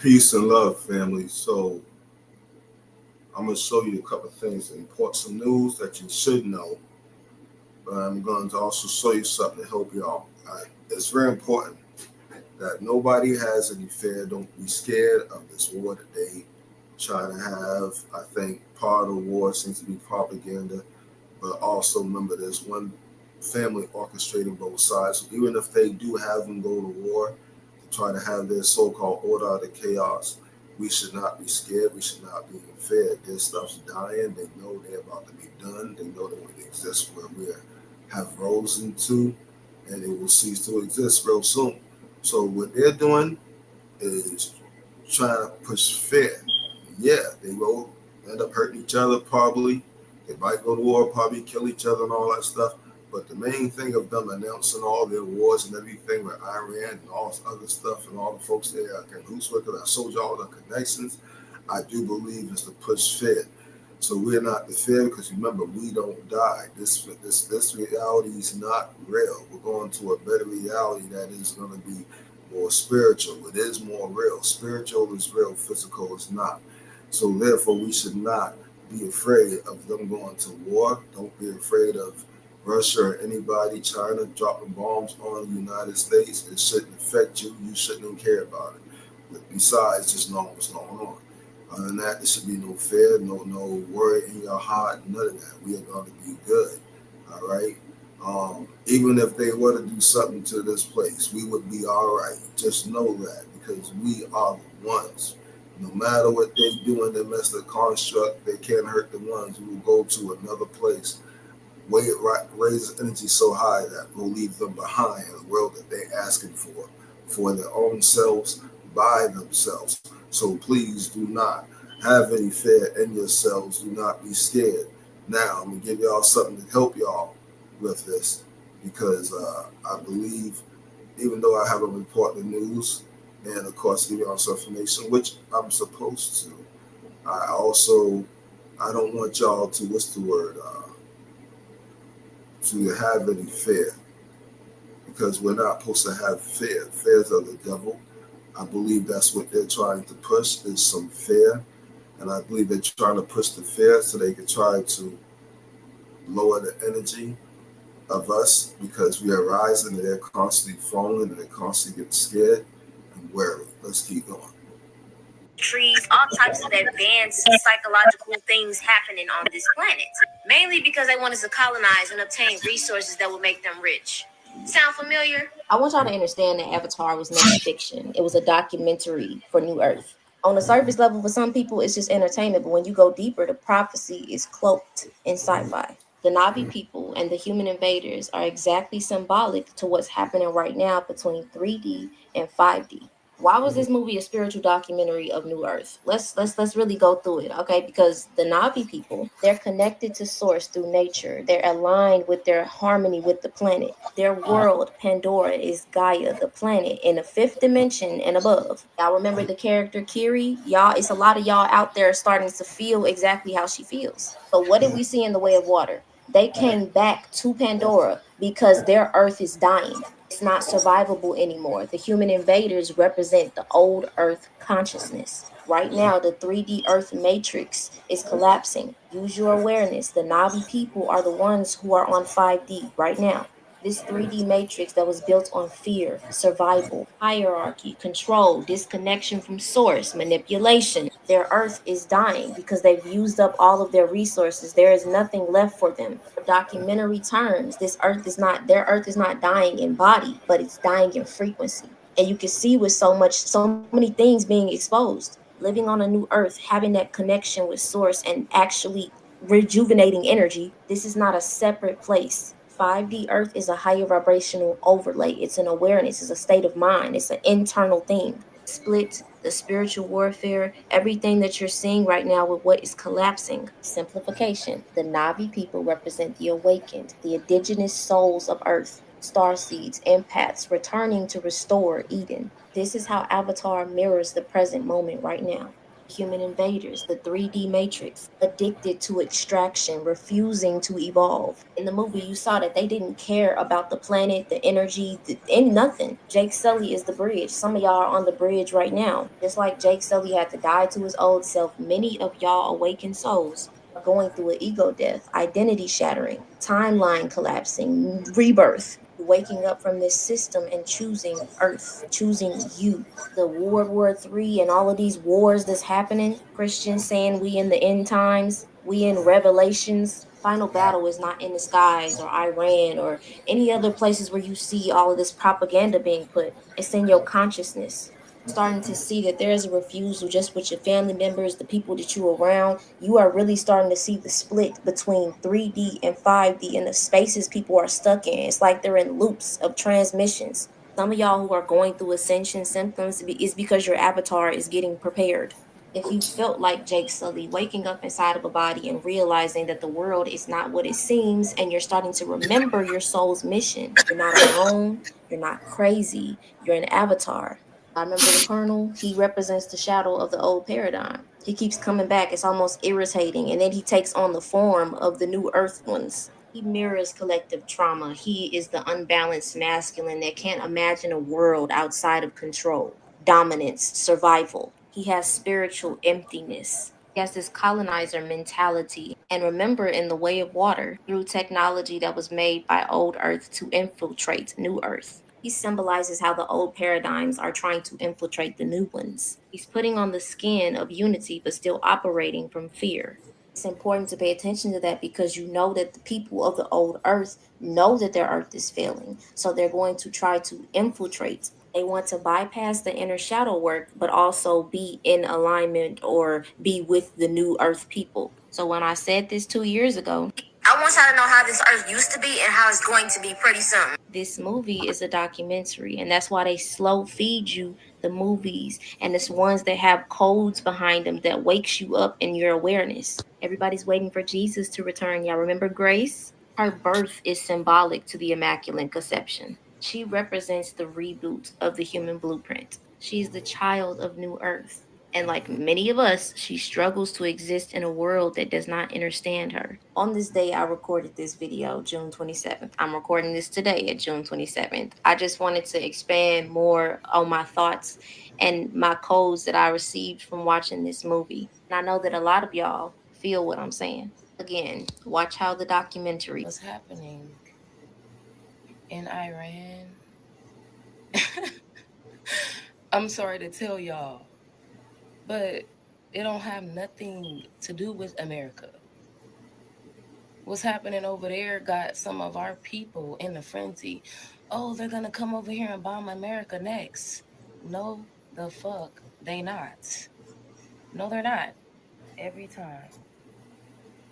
Peace and love, family. So I'm gonna show you a couple of things, important some news that you should know. But I'm going to also show you something to help you out. It's very important that nobody has any fear. Don't be scared of this war that they try to have. I think part of the war seems to be propaganda, but also remember there's one family orchestrating both sides. So even if they do have them go to war to try to have their so-called order out of chaos, we should not be scared. We should not be in fear. This stuff's dying. They know they're about to be done. They know they will exist where we have risen to, and it will cease to exist real soon. So what they're doing is trying to push fear. Yeah, they will end up hurting each other probably. They might go to war, probably kill each other and all that stuff. But the main thing of them announcing all their wars and everything with Iran and all this other stuff and all the folks there I can who's with it, I showed you all the connections. I do believe is to push fear. So we're not the fear because remember we don't die. This reality is not real. We're going to a better reality that is going to be more spiritual. It is more real. Spiritual is real. Physical is not. So therefore, we should not be afraid of them going to war. Don't be afraid of Russia or anybody, China dropping bombs on the United States. It shouldn't affect you. You shouldn't care about it. But besides, just know what's going on. Other than that, there should be no fear, no worry in your heart, none of that. We are going to be good. All right. Even if they were to do something to this place, we would be all right. Just know that because we are the ones. No matter what they do in the midst of the construct, they can't hurt the ones who will go to another place, raise energy so high that will leave them behind in the world that they're asking for their own selves, by themselves. So please do not have any fear in yourselves. Do not be scared. Now, I'm going to give y'all something to help y'all with this because I believe, even though I have a report the news and, of course, give y'all some information, which I'm supposed to, I also, I don't want y'all to, what's the word, to have any fear because we're not supposed to have fear. Fears of the devil. I believe that's what they're trying to push is some fear. And I believe they're trying to push the fear so they can try to lower the energy of us because we are rising and they're constantly falling and they're constantly getting scared and wary. Let's keep going. Trees, all types of advanced psychological things happening on this planet, mainly because they want us to colonize and obtain resources that will make them rich. Sound familiar? I want y'all to understand that Avatar was never fiction. It was a documentary for New Earth. On the surface level, for some people, it's just entertainment, but when you go deeper, the prophecy is cloaked in sci-fi. The Navi people and the human invaders are exactly symbolic to what's happening right now between 3D and 5D. Why was this movie a spiritual documentary of New Earth? Let's really go through it, okay? Because the Navi people, they're connected to source through nature. They're aligned with their harmony with the planet. Their world, Pandora, is Gaia, the planet, in the fifth dimension and above. Y'all remember the character Kiri? Y'all, it's a lot of y'all out there starting to feel exactly how she feels. So what did we see in the way of water? They came back to Pandora because their earth is dying. It's not survivable anymore. The human invaders represent the old earth consciousness. Right now, the 3D earth matrix is collapsing. Use your awareness. The Navi people are the ones who are on 5D right now. This 3D matrix that was built on fear, survival, hierarchy, control, disconnection from source, manipulation. Their earth is dying because they've used up all of their resources. There is nothing left for them. For documentary terms, their earth is not dying in body, but it's dying in frequency. And you can see with so many things being exposed, living on a new earth, having that connection with source and actually rejuvenating energy. This is not a separate place. 5D Earth is a higher vibrational overlay. It's an awareness, it's a state of mind, it's an internal thing. Split, the spiritual warfare, everything that you're seeing right now with what is collapsing. Simplification. The Navi people represent the awakened, the indigenous souls of Earth, star seeds, empaths returning to restore Eden. This is how Avatar mirrors the present moment right now. human invaders, the 3D Matrix, addicted to extraction, refusing to evolve. In the movie, you saw that they didn't care about the planet, the energy, and nothing. Jake Sully is the bridge. Some of y'all are on the bridge right now. Just like Jake Sully had to die to his old self, many of y'all awakened souls are going through an ego death, identity shattering, timeline collapsing, rebirth, waking up from this system and choosing Earth, choosing you. The World War III and all of these wars that's happening, Christians saying we in the end times, we in Revelations. Final battle is not in the skies or Iran or any other places where you see all of this propaganda being put. It's in your consciousness. Starting to see that there is a refusal just with your family members, the people that you are around. You are really starting to see the split between 3D and 5D and the spaces people are stuck in. It's like they're in loops of transmissions. Some of y'all who are going through ascension symptoms is because your avatar is getting prepared. If you felt like Jake Sully, waking up inside of a body and realizing that the world is not what it seems, and you're starting to remember your soul's mission, you're not alone, you're not crazy, you're an avatar. I remember the Colonel, he represents the shadow of the old paradigm. He keeps coming back, it's almost irritating, and then he takes on the form of the new Earth ones. He mirrors collective trauma. He is the unbalanced masculine that can't imagine a world outside of control, dominance, survival. He has spiritual emptiness. He has this colonizer mentality. And remember, in The Way of Water, through technology that was made by old Earth to infiltrate new Earth. He symbolizes how the old paradigms are trying to infiltrate the new ones. He's putting on the skin of unity, but still operating from fear. It's important to pay attention to that because you know that the people of the old earth know that their earth is failing. So they're going to try to infiltrate. They want to bypass the inner shadow work, but also be in alignment or be with the new earth people. So when I said this 2 years ago, I want y'all to know how this earth used to be and how it's going to be pretty soon. This movie is a documentary, and that's why they slow feed you the movies, and it's ones that have codes behind them that wakes you up in your awareness. Everybody's waiting for Jesus to return. Y'all remember Grace? Her birth is symbolic to the Immaculate Conception. She represents the reboot of the human blueprint. She's the child of New Earth. And like many of us, she struggles to exist in a world that does not understand her. On this day, I recorded this video, June 27th. I'm recording this today at June 27th. I just wanted to expand more on my thoughts and my codes that I received from watching this movie. And I know that a lot of y'all feel what I'm saying. Again, watch how the documentary was happening in Iran. I'm sorry to tell y'all, but it don't have nothing to do with America. What's happening over there got some of our people in a frenzy. Oh, they're gonna come over here and bomb America next. No, the fuck, they not. No, they're not. Every time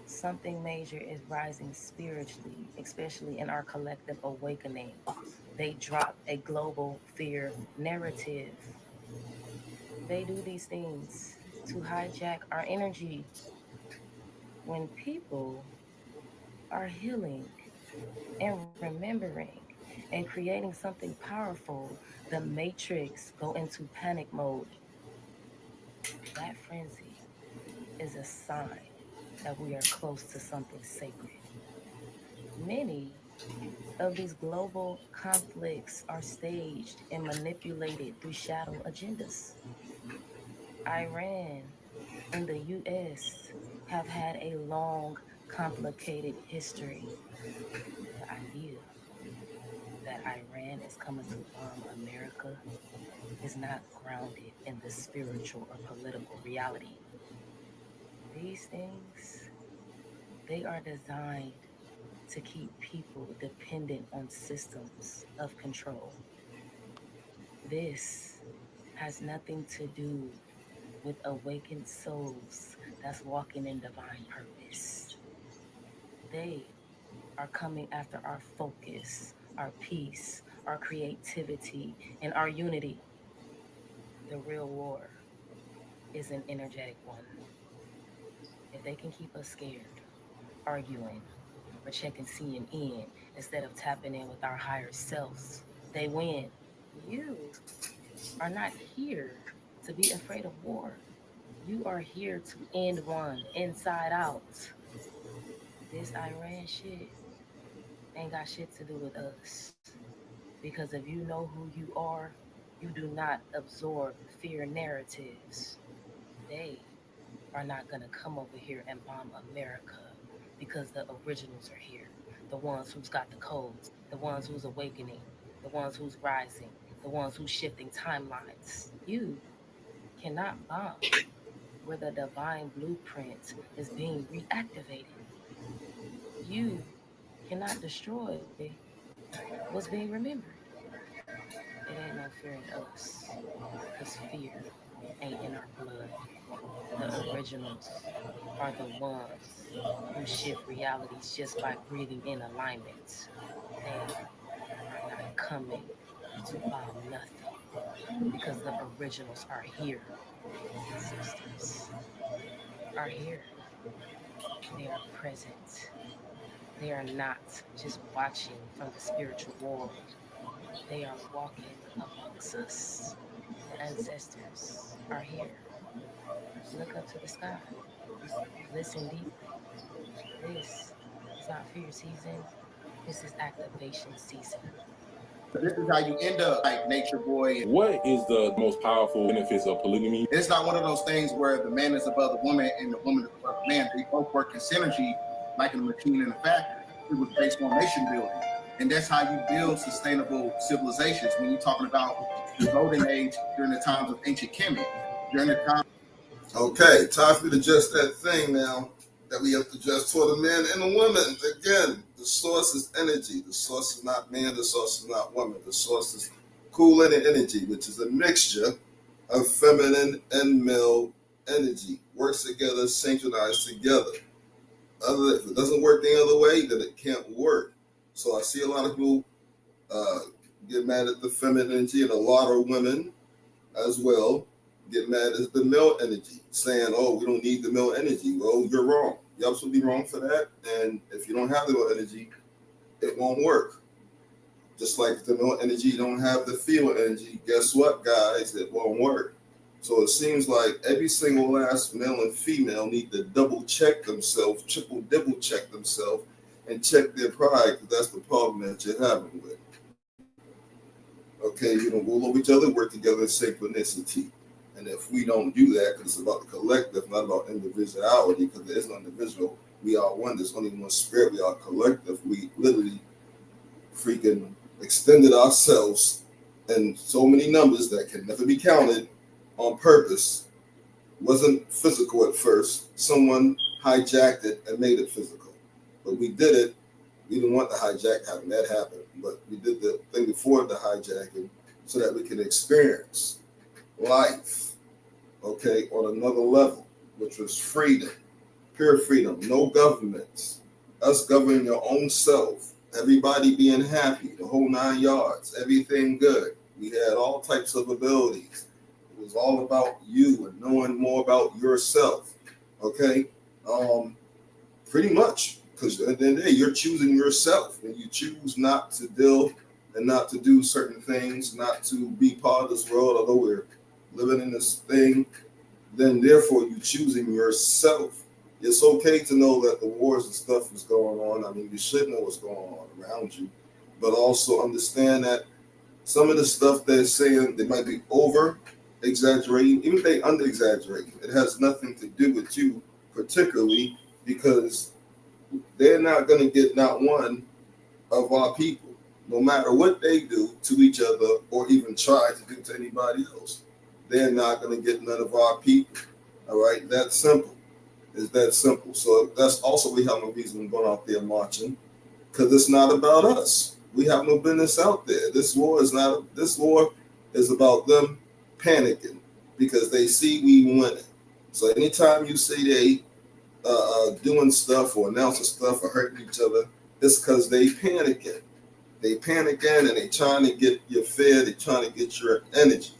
something major is rising spiritually, especially in our collective awakening, they drop a global fear narrative. They do these things to hijack our energy. When people are healing and remembering and creating something powerful, the matrix go into panic mode. That frenzy is a sign that we are close to something sacred. Many of these global conflicts are staged and manipulated through shadow agendas. Iran and the US have had a long, complicated history. The idea that Iran is coming to bomb America is not grounded in the spiritual or political reality. These things, they are designed to keep people dependent on systems of control. This has nothing to do with awakened souls that's walking in divine purpose. They are coming after our focus, our peace, our creativity, and our unity. The real war is an energetic one. If they can keep us scared, arguing, or checking CNN instead of tapping in with our higher selves, they win. You are not here to be afraid of war. You are here to end one inside out. This Iran shit ain't got shit to do with us. Because if you know who you are, you do not absorb fear narratives. They are not going to come over here and bomb America because the originals are here. The ones who's got the codes, the ones who's awakening, the ones who's rising, the ones who's shifting timelines. You cannot bomb where the divine blueprint is being reactivated. You cannot destroy what's being remembered. It ain't no fear in us because fear ain't in our blood. The originals are the ones who shift realities just by breathing in alignment. They are not coming to bomb nothing because the originals are here. Ancestors are here. They are present. They are not just watching from the spiritual world. They are walking amongst us. The ancestors are here. Look up to the sky. Listen deeply. This is not fear season. This is activation season. This is how you end up like Nature Boy. What is the most powerful benefits of polygamy? It's not one of those things where the man is above the woman and the woman is above the man. They both work in synergy like a machine in a factory. It was based on nation building. And that's how you build sustainable civilizations. When you're talking about the golden age during the times of ancient Kemet, during the time. Okay, time for me to adjust that thing now that we have to adjust toward the men and the women. Again, the source is energy. The source is not man. The source is not woman. The source is Kundalini energy, which is a mixture of feminine and male energy. Works together, synchronized together. If it doesn't work the other way, then it can't work. So I see a lot of people get mad at the feminine energy, and a lot of women as well get mad at the male energy, saying, oh, we don't need the male energy. Well, you're wrong. You're absolutely wrong for that. And if you don't have the male energy, it won't work. Just like the male energy, you don't have the female energy. Guess what, guys? It won't work. So it seems like every single last male and female need to double check themselves, triple double check themselves, and check their pride, because that's the problem that you're having with. Okay, you don't rule over each other, work together in synchronicity. And if we don't do that, because it's about the collective, not about individuality, because there is no individual, we are one, there's only one spirit, we are collective. We literally freaking extended ourselves in so many numbers that can never be counted on purpose. Wasn't physical at first. Someone hijacked it and made it physical. But we did it. We didn't want the hijack happen. That happened. But we did the thing before the hijacking so that we can experience life, okay, on another level, which was freedom, pure freedom, no governments, us governing your own self, everybody being happy, the whole 9 yards, everything good. We had all types of abilities. It was all about you and knowing more about yourself, okay? Pretty much, because at the end of the day, you're choosing yourself. When you choose not to deal and not to do certain things, not to be part of this world, although we're living in this thing, then therefore you're choosing yourself. It's okay to know that the wars and stuff is going on. I mean, you should know what's going on around you, but also understand that some of the stuff they're saying, they might be over exaggerating, even if they under exaggerating. It has nothing to do with you particularly, because they're not going to get not one of our people, no matter what they do to each other or even try to do to anybody else. They're not going to get none of our people. All right, that's simple. It's that simple. So that's also we have no reason going out there marching, because it's not about us. We have no business out there. This war is not. This war is about them panicking because they see we winning. So anytime you see they doing stuff or announcing stuff or hurting each other, it's because they panicking. They panicking and they trying to get your fed. They trying to get your energy.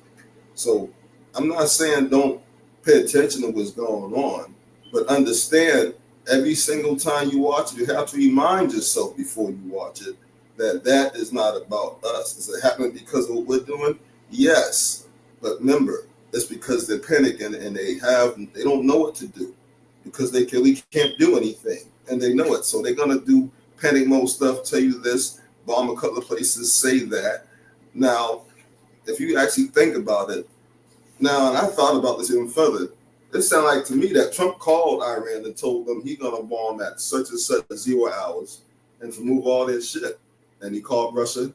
So I'm not saying don't pay attention to what's going on, but understand every single time you watch it, you have to remind yourself before you watch it that is not about us. Is it happening because of what we're doing? Yes. But remember, it's because they're panicking and they don't know what to do because they really can't do anything and they know it. So they're gonna do panic mode stuff, tell you this, bomb a couple of places, say that. Now, if you actually think about it, now, and I thought about this even further, it sounded like to me that Trump called Iran and told them he's gonna bomb at such and such 0 hours and to move all their shit. And he called Russia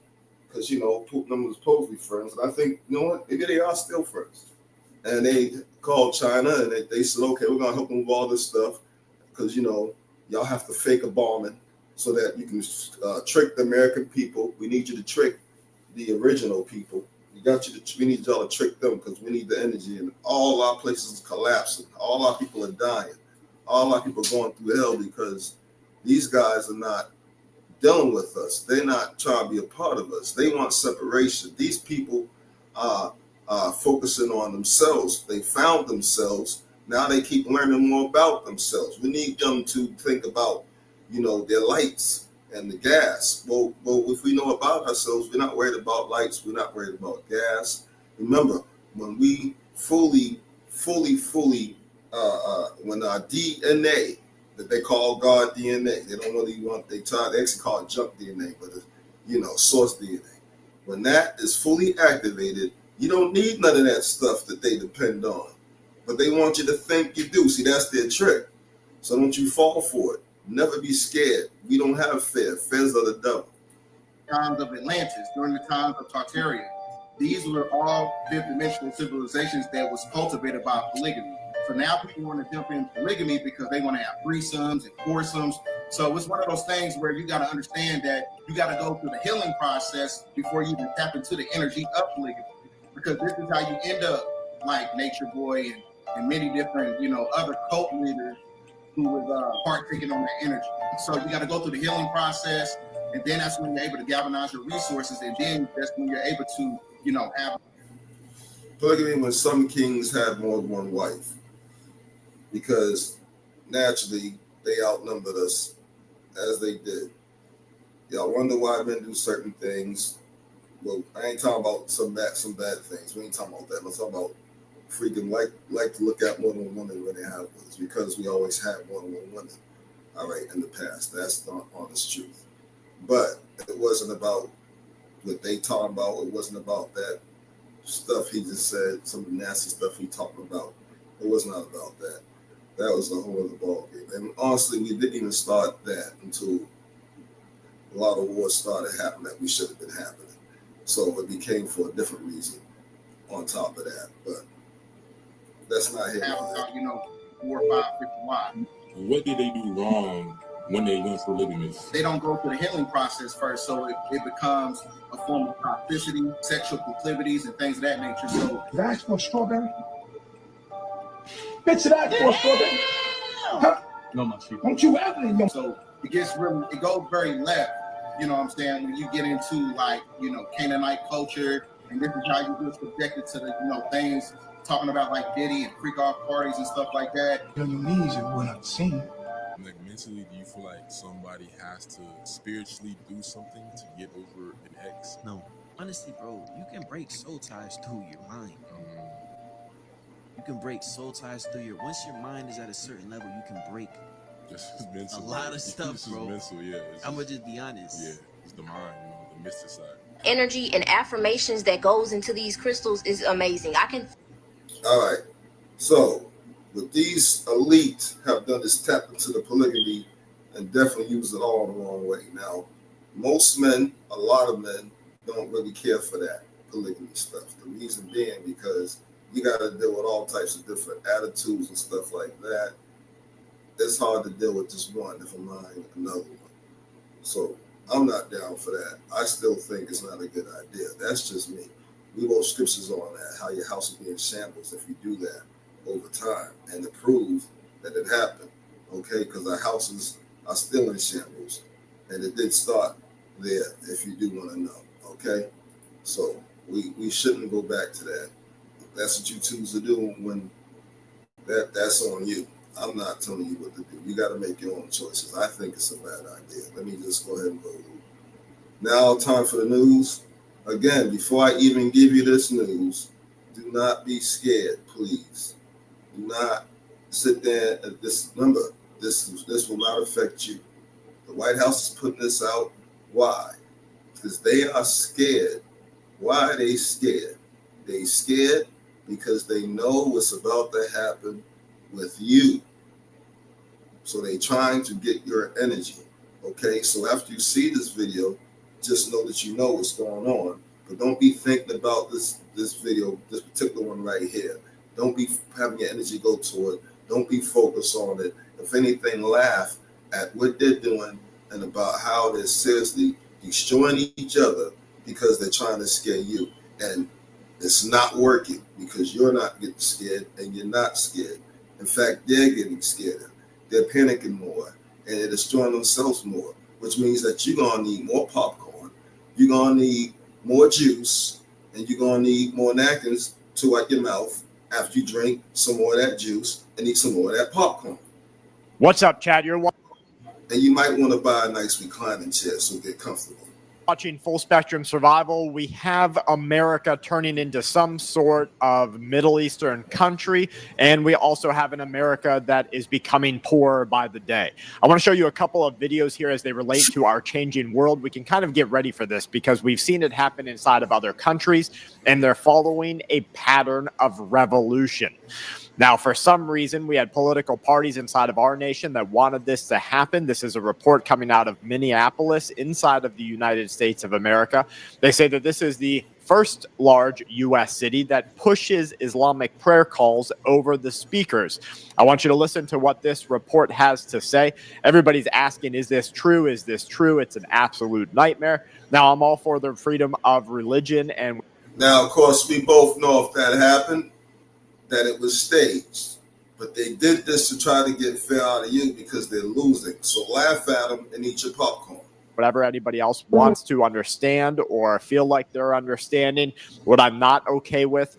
because Putin was supposedly friends. And I think, you know what, maybe they are still friends. And they called China and they said, okay, we're gonna help them with all this stuff because y'all have to fake a bombing so that you can trick the American people. We need you to trick the original people. We need y'all to trick them because we need the energy, and all our places are collapsing. All our people are dying. All our people are going through hell because these guys are not dealing with us. They're not trying to be a part of us. They want separation. These people are focusing on themselves. They found themselves. Now they keep learning more about themselves. We need them to think about, their lights and the gas. Well, if we know about ourselves, we're not worried about lights. We're not worried about gas. Remember, when we fully, when our DNA, that they call God DNA, they don't really they actually call it junk DNA, but it's, source DNA. When that is fully activated, you don't need none of that stuff that they depend on. But they want you to think you do. See, that's their trick. So don't you fall for it. Never be scared. We don't have fear. Fears are the devil. Times of Atlantis, during the times of Tartaria, these were all fifth dimensional civilizations that was cultivated by polygamy. So now people want to jump in polygamy because they want to have threesomes and foursomes. So it's one of those things where you got to understand that you got to go through the healing process before you even tap into the energy of polygamy. Because this is how you end up like Nature Boy and many different, other cult leaders who was partaking on that energy. So you got to go through the healing process, and then that's when you're able to galvanize your resources, and then that's when you're able to, have polygamy. When some kings had more than one wife, because naturally they outnumbered us as they did. Y'all wonder why men do certain things. Well, I ain't talking about some bad things. We ain't talking about that. I'm talking about freaking like to look at more than one woman when they have one. It's because we always had more than one woman. All right, in the past. That's the honest truth. But it wasn't about what they talking about. It wasn't about that stuff he just said, some nasty stuff he talking about. It was not about that. That was a whole other ballgame. And honestly, we didn't even start that until a lot of wars started happening that we should have been happening. So it became for a different reason on top of that. But that's not here. 4 or 5 50 wives. What did they do wrong when they went polygamous? They don't go through the healing process first, so it becomes a form of toxicity, sexual proclivities, and things of that nature. So, did I ask for a strawberry? Bitch, did I ask for a strawberry? Huh? No, my shit. Don't you ever? So it goes very left. You know what I'm saying? When you get into Canaanite culture, and this is how you get subjected to the things talking about like Diddy and freak off parties and stuff like that. On your knees and we're not seen. Like mentally, do you feel like somebody has to spiritually do something to get over an ex? No, honestly, bro, you can break soul ties through your mind. You can break soul ties through once your mind is at a certain level, you can break Just mental. a lot of stuff, This bro. is mental, yeah. I'm gonna just be honest. Yeah, it's the mind, the mystic side. Energy and affirmations that goes into these crystals is amazing. I can. All right. So, what these elites have done is tap into the polygamy and definitely use it all the wrong way. Now, most men, a lot of men, don't really care for that polygamy stuff. The reason being because you got to deal with all types of different attitudes and stuff like that. It's hard to deal with just one if I'm not another one. So, I'm not down for that. I still think it's not a good idea. That's just me. We wrote scriptures on that, how your house will be in shambles if you do that over time, and to prove that it happened, okay? Because our houses are still in shambles, and it did start there, if you do want to know, okay? So we shouldn't go back to that. That's what you choose to do when that's on you. I'm not telling you what to do. You got to make your own choices. I think it's a bad idea. Let me just go ahead and go. Now, time for the news. Again, before I even give you this news, Do not be scared, please. Do not sit there and remember, this will not affect you. The White House is putting this out. Why? Because they are scared. Why are they scared? They scared because they know what's about to happen with you. So they trying to get your energy. Okay, so after you see this video, just know that you know what's going on. But don't be thinking about this video, this particular one right here. Don't be having your energy go to it. Don't be focused on it. If anything, laugh at what they're doing and about how they're seriously destroying each other because they're trying to scare you. And it's not working because you're not getting scared and you're not scared. In fact, they're getting scared. They're panicking more and they're destroying themselves more, which means that you're going to need more popcorn. You're going to need more juice, and you're going to need more napkins to wipe your mouth after you drink some more of that juice and eat some more of that popcorn. What's up, Chad? You're And you might want to buy a nice reclining chair so get comfortable. watching Full Spectrum Survival. We have America turning into some sort of Middle Eastern country, and we also have an America that is becoming poorer by the day. I want to show you a couple of videos here as they relate to our changing world. We can kind of get ready for this because we've seen it happen inside of other countries, and they're following a pattern of revolution. Now, for some reason, we had political parties inside of our nation that wanted this to happen. This is a report coming out of Minneapolis inside of the United States of America. They say that this is the first large U.S. city that pushes Islamic prayer calls over the speakers. I want you to listen to what this report has to say. Everybody's asking, is this true? Is this true? It's an absolute nightmare. Now, I'm all for the freedom of religion. And now, of course, we both know if that happened, that it was staged, but they did this to try to get fair out of you because they're losing. So laugh at them and eat your popcorn. Whatever anybody else wants to understand or feel like they're understanding, what I'm not okay with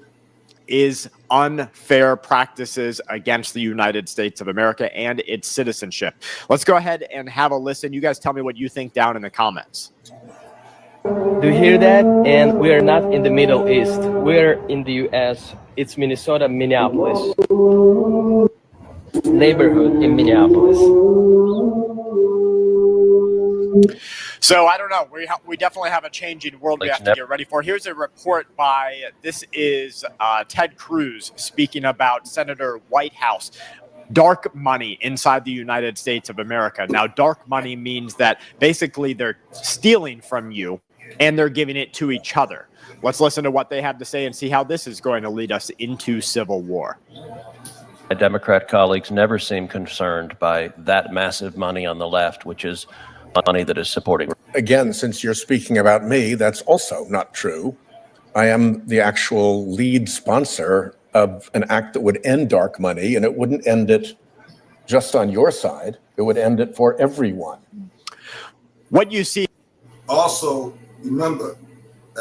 is unfair practices against the United States of America and its citizenship. Let's go ahead and have a listen. You guys tell me what you think down in the comments. Do you hear that? And we are not in the Middle East. We're in the U.S. It's Minnesota, Minneapolis. Neighborhood in Minneapolis. So I don't know. We definitely have a changing world we have to get ready for. Here's a report by, this is Ted Cruz speaking about Senator Whitehouse. Dark money inside the United States of America. Now, dark money means that basically they're stealing from you and they're giving it to each other. Let's listen to what they have to say and see how this is going to lead us into civil war. My Democrat colleagues never seem concerned by that massive money on the left, which is money that is supporting. Again, since you're speaking about me, that's also not true. I am the actual lead sponsor of an act that would end dark money, and it wouldn't end it just on your side. It would end it for everyone. What you see. Also, remember,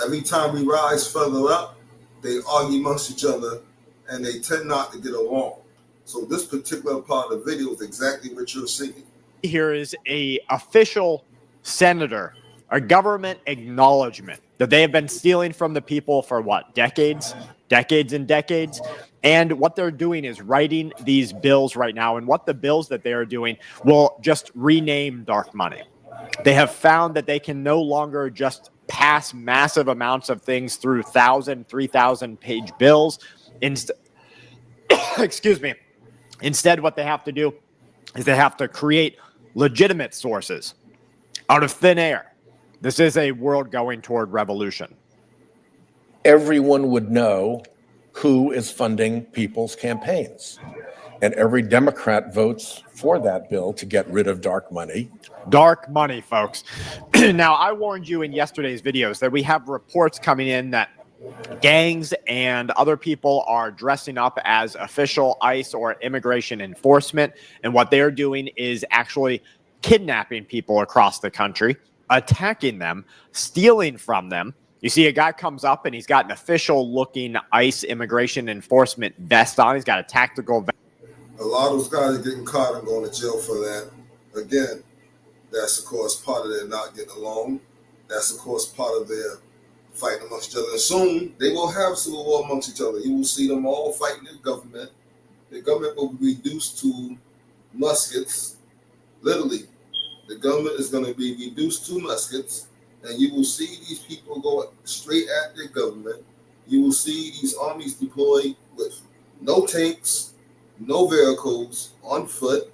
every time we rise further up, they argue amongst each other, and they tend not to get along. So this particular part of the video is exactly what you're seeing. Here is a official senator, a government acknowledgement that they have been stealing from the people for what, decades and decades. And what they're doing is writing these bills right now. And what the bills that they are doing will just rename dark money. They have found that they can no longer just pass massive amounts of things through 1,000, 3,000 page bills. Excuse me. Instead, what they have to do is they have to create legitimate sources out of thin air. This is a world going toward revolution. Everyone would know who is funding people's campaigns. And every Democrat votes for that bill to get rid of dark money. Dark money, folks. Now, I warned you in yesterday's videos that we have reports coming in that gangs and other people are dressing up as official ICE or immigration enforcement. And what they're doing is actually kidnapping people across the country, attacking them, stealing from them. You see a guy comes up and he's got an official looking ICE immigration enforcement vest on. He's got a tactical vest. A lot of those guys are getting caught and going to jail for that. Again, that's of course part of their not getting along. That's of course part of their fighting amongst each other. And soon they will have civil war amongst each other. You will see them all fighting the government. The government will be reduced to muskets. Literally, the government is going to be reduced to muskets, and you will see these people go straight at their government. You will see these armies deployed with no tanks, no vehicles, on foot,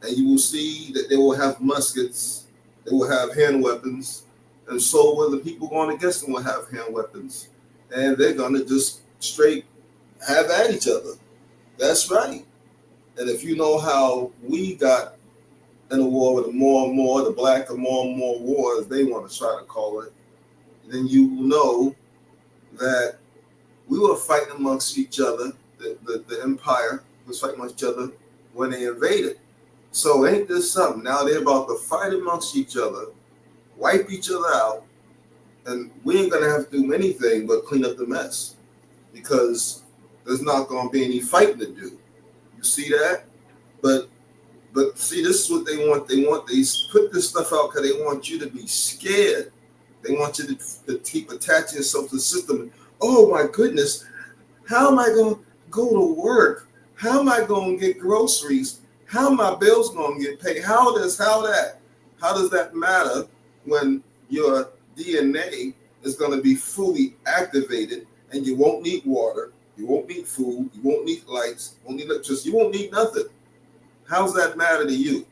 and you will see that they will have muskets, they will have hand weapons, and so will the people going against them will have hand weapons, and they're going to just straight have at each other. That's right. And if you know how we got in a war with more and more, the black and more wars, they want to try to call it, then you will know that we were fighting amongst each other. The empire was fighting amongst each other when they invaded. So ain't this something? Now they're about to fight amongst each other, wipe each other out, and we ain't gonna have to do anything but clean up the mess because there's not gonna be any fighting to do. You see that? But see, this is what they want. They put this stuff out because they want you to be scared. They want you to keep attaching yourself to the system. Oh my goodness, how am I going to go to work? How am I going to get groceries? How are my bills going to get paid? How does that matter when your DNA is going to be fully activated and you won't need water, you won't need food, you won't need lights, you won't need electricity, you won't need nothing. How's that matter to you?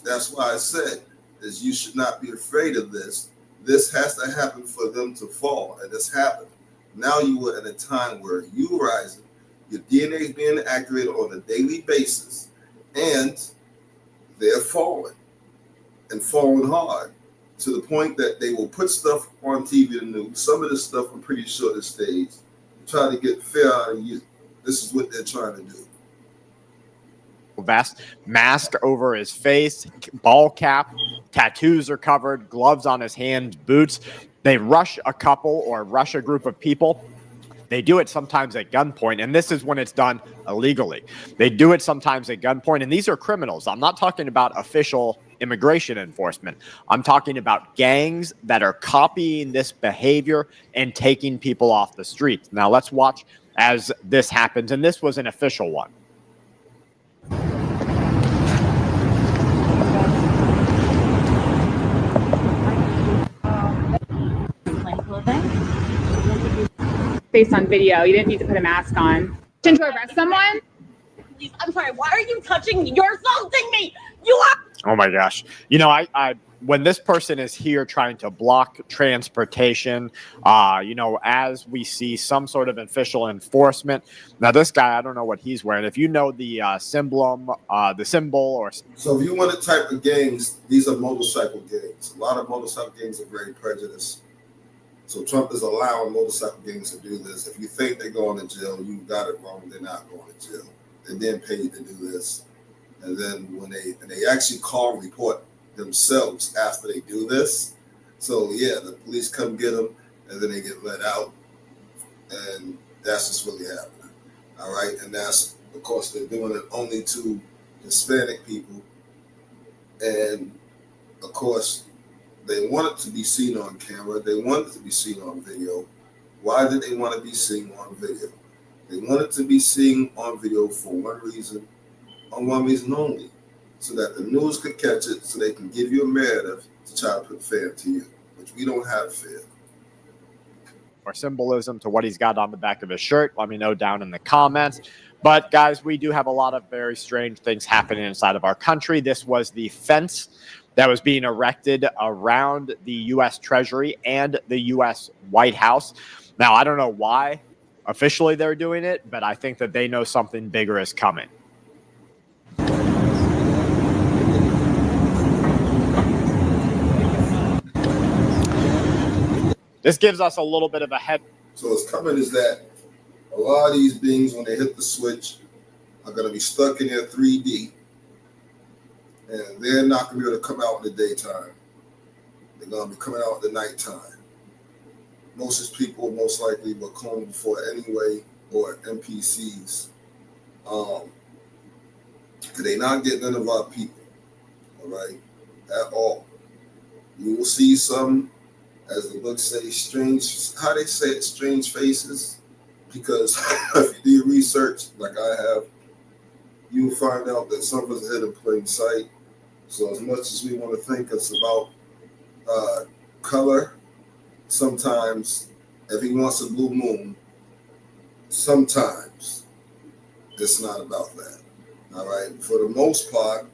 That's why I said is you should not be afraid of this. This has to happen for them to fall, and this happened. Now you are in a time where you rising, your DNA is being activated on a daily basis, and they're falling and falling hard to the point that they will put stuff on TV and news. Some of this stuff I'm pretty sure is staged. Try to get fair out of you. This is what they're trying to do. Vest, mask over his face, ball cap, tattoos are covered, gloves on his hands, boots. They rush a couple or rush a group of people. They do it sometimes at gunpoint, and this is when it's done illegally. They do it sometimes at gunpoint, and these are criminals. I'm not talking about official immigration enforcement. I'm talking about gangs that are copying this behavior and taking people off the streets. Now let's watch as this happens, and this was an official one. Based on video, you didn't need to put a mask on. To arrest someone? Please, I'm sorry. Why are you touching me? You're assaulting me. You are. Oh my gosh. You know, I when this person is here trying to block transportation, you know, as we see some sort of official enforcement. Now, this guy, I don't know what he's wearing. If you know the symbol, or so if you want to type of gangs, these are motorcycle gangs. A lot of motorcycle gangs are very prejudiced. So Trump is allowing motorcycle gangs to do this. If you think they're going to jail, you got it wrong. They're not going to jail. They didn't pay you to do this. And then when they actually call and report themselves after they do this. So yeah, the police come get them, and then they get let out. And that's just really happening. All right. And that's, of course, they're doing it only to Hispanic people. And of course, they want it to be seen on camera. They want it to be seen on video. Why did they want to be seen on video? They want it to be seen on video for one reason, on one reason only, so that the news could catch it, so they can give you a narrative to try to put fear to you, which we don't have fear. Or symbolism to what he's got on the back of his shirt. Let me know down in the comments. But guys, we do have a lot of very strange things happening inside of our country. This was the fence that was being erected around the U.S. Treasury and the U.S. White House. Now, I don't know why officially they're doing it, but I think that they know something bigger is coming. This gives us a little bit of a head. So what's coming is that a lot of these beings, when they hit the switch, are going to be stuck in their 3D. And they're not going to be able to come out in the daytime. They're going to be coming out in the nighttime. Most people most likely were cloned before anyway, or NPCs. They not get none of our people, all right, at all. You will see some as the book says, strange, how they say it, strange faces. Because if you do research, like I have, you will find out that some of us hid in plain sight. So as much as we want to think it's about color, sometimes if he wants a blue moon, sometimes it's not about that. All right. For the most part,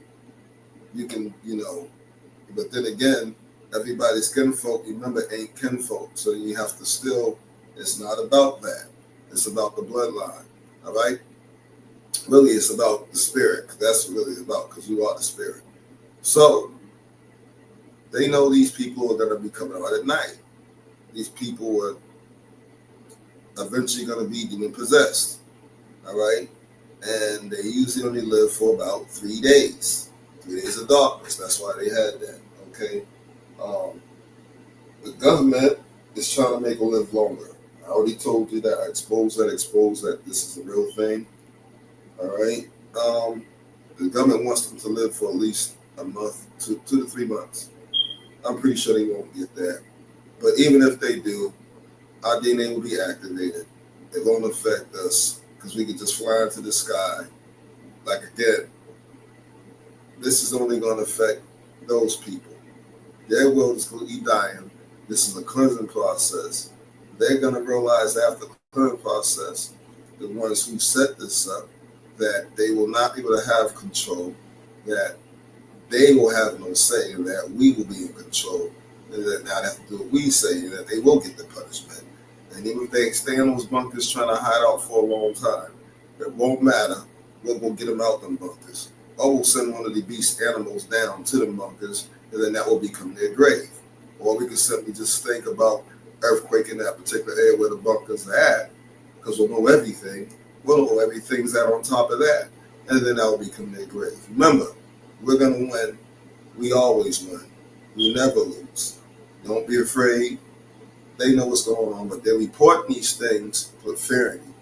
you can, but then again, everybody's kinfolk, remember, ain't kinfolk. So you have to still, it's not about that. It's about the bloodline. All right. Really, it's about the spirit. That's what really about, because you are the spirit. So they know these people are going to be coming out at night. These people are eventually going to be demon possessed. All right. And they usually only live for about 3 days. 3 days of darkness. That's why they had that. Okay. The government is trying to make them live longer. I already told you that. I exposed that this is a real thing. All right. The government wants them to live for at least a month, 2 to 3 months. I'm pretty sure they won't get that. But even if they do, our DNA will be activated. It won't affect us because we can just fly into the sky. Like, again, this is only going to affect those people. Their world is going to be dying. This is a cleansing process. They're going to realize after the cleansing process, the ones who set this up, that they will not be able to have control, that they will have no say, and that we will be in control, and that now they have to do what we say, and that they will get the punishment. And even if they stay in those bunkers trying to hide out for a long time, it won't matter. We'll go get them out them bunkers. Or we'll send one of the beast animals down to the bunkers, and then that will become their grave. Or we can simply just think about earthquake in that particular area where the bunkers are at, because we'll know everything. We'll know everything's out on top of that, and then that will become their grave. Remember, we're going to win. We always win. We never lose. Don't be afraid. They know what's going on, but they're reporting these things with fear in you.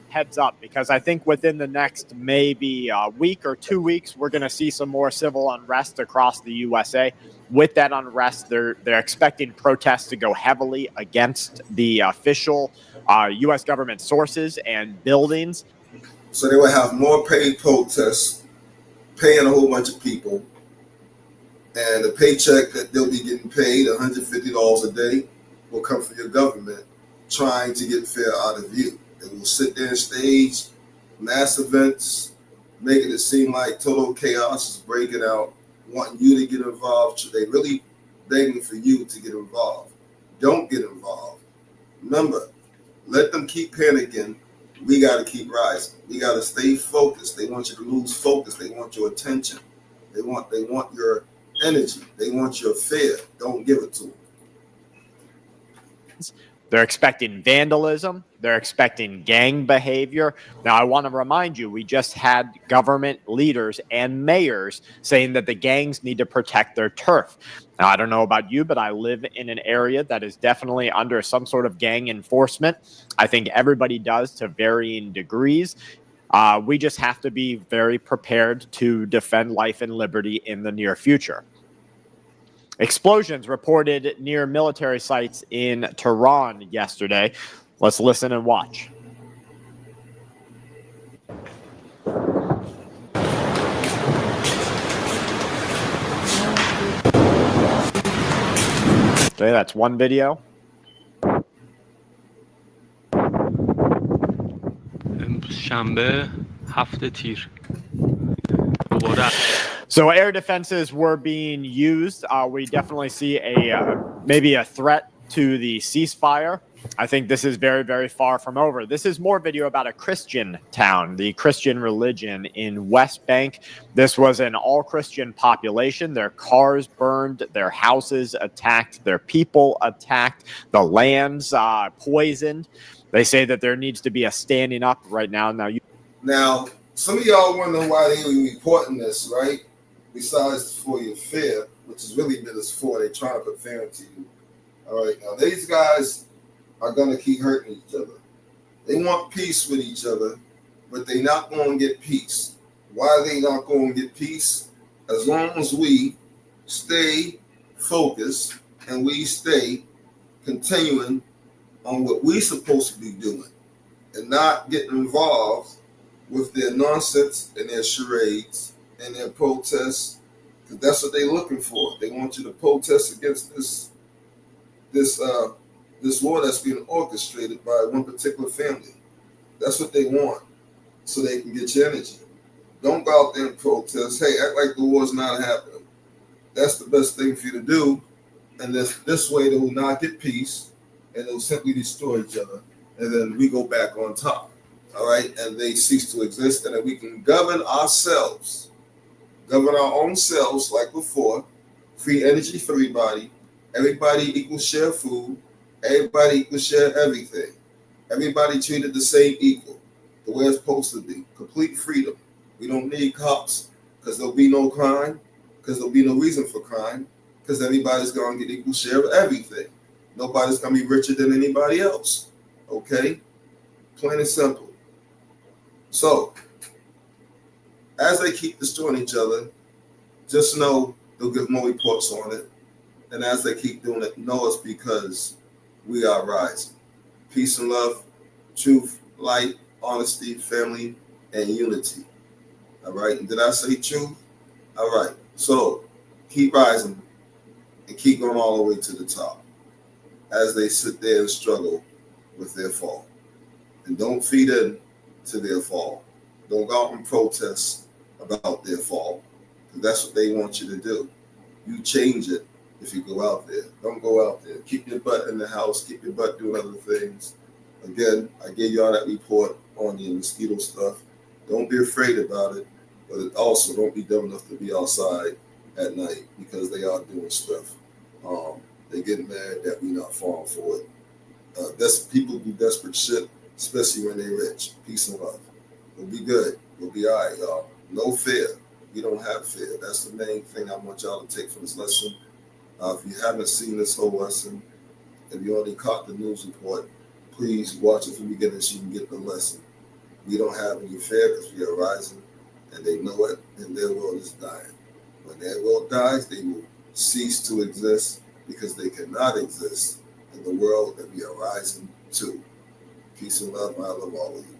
Heads up, because I think within the next maybe week or 2 weeks, we're going to see some more civil unrest across the USA. With that unrest, they're expecting protests to go heavily against the official U.S. government sources and buildings. So they will have more paid protests, paying a whole bunch of people, and the paycheck that they'll be getting paid, $150 a day, will come from your government trying to get fear out of you. They will sit there and stage mass events, making it seem like total chaos is breaking out, wanting you to get involved. They really begging for you to get involved. Don't get involved. Remember, let them keep panicking. We got to keep rising. We got to stay focused. They want you to lose focus. They want your attention. They want your energy. They want your fear. Don't give it to them. They're expecting vandalism. They're expecting gang behavior. Now, I want to remind you, we just had government leaders and mayors saying that the gangs need to protect their turf. Now, I don't know about you, but I live in an area that is definitely under some sort of gang enforcement. I think everybody does to varying degrees. We just have to be very prepared to defend life and liberty in the near future. Explosions reported near military sites in Tehran yesterday. Let's listen and watch. Okay, that's one video. شنبه 7 تیر So air defenses were being used. We definitely see maybe a threat to the ceasefire. I think this is very, very far from over. This is more video about a Christian town, the Christian religion in West Bank. This was an all-Christian population. Their cars burned, their houses attacked, their people attacked, the lands poisoned. They say that there needs to be a standing up right now. Now, some of y'all wonder why they were reporting this, right? Besides for your fear, which is really been this for, they're trying to put fear into you. All right, now these guys are going to keep hurting each other. They want peace with each other, but they're not going to get peace. Why are they not going to get peace? As long as we stay focused and we stay continuing on what we're supposed to be doing and not getting involved with their nonsense and their charades and their protests, because that's what they're looking for. They want you to protest against this war that's being orchestrated by one particular family. That's what they want, so they can get your energy. Don't go out there and protest. Hey, act like the war's not happening. That's the best thing for you to do. And this way they will not get peace, and they'll simply destroy each other. And then we go back on top. All right? And they cease to exist, and then we can govern ourselves, govern our own selves like before, free energy for everybody, everybody equal share food, everybody equal share everything, everybody treated the same equal, the way it's supposed to be, complete freedom. We don't need cops, because there'll be no crime, because there'll be no reason for crime, because everybody's going to get equal share of everything. Nobody's going to be richer than anybody else. Okay? Plain and simple. So, as they keep destroying each other, just know they'll give more reports on it. And as they keep doing it, know it's because we are rising. Peace and love, truth, light, honesty, family, and unity. All right? And did I say truth? All right. So, keep rising and keep going all the way to the top as they sit there and struggle with their fall. And don't feed in to their fall. Don't go out and protest about their fall. That's what they want you to do. You change it if you go out there. Don't go out there. Keep your butt in the house. Keep your butt doing other things. Again, I gave y'all that report on the mosquito stuff. Don't be afraid about it, but also don't be dumb enough to be outside at night, because they are doing stuff. They get mad that we're not falling for it. People do desperate shit, especially when they're rich. Peace and love. We'll be good. We'll be all right, y'all. No fear. We don't have fear. That's the main thing I want y'all to take from this lesson. If you haven't seen this whole lesson, if you only caught the news report, please watch it from the beginning so you can get the lesson. We don't have any fear because we are rising, and they know it, and their world is dying. When their world dies, they will cease to exist, because they cannot exist in the world that we are rising to. Peace and love. I love all of you.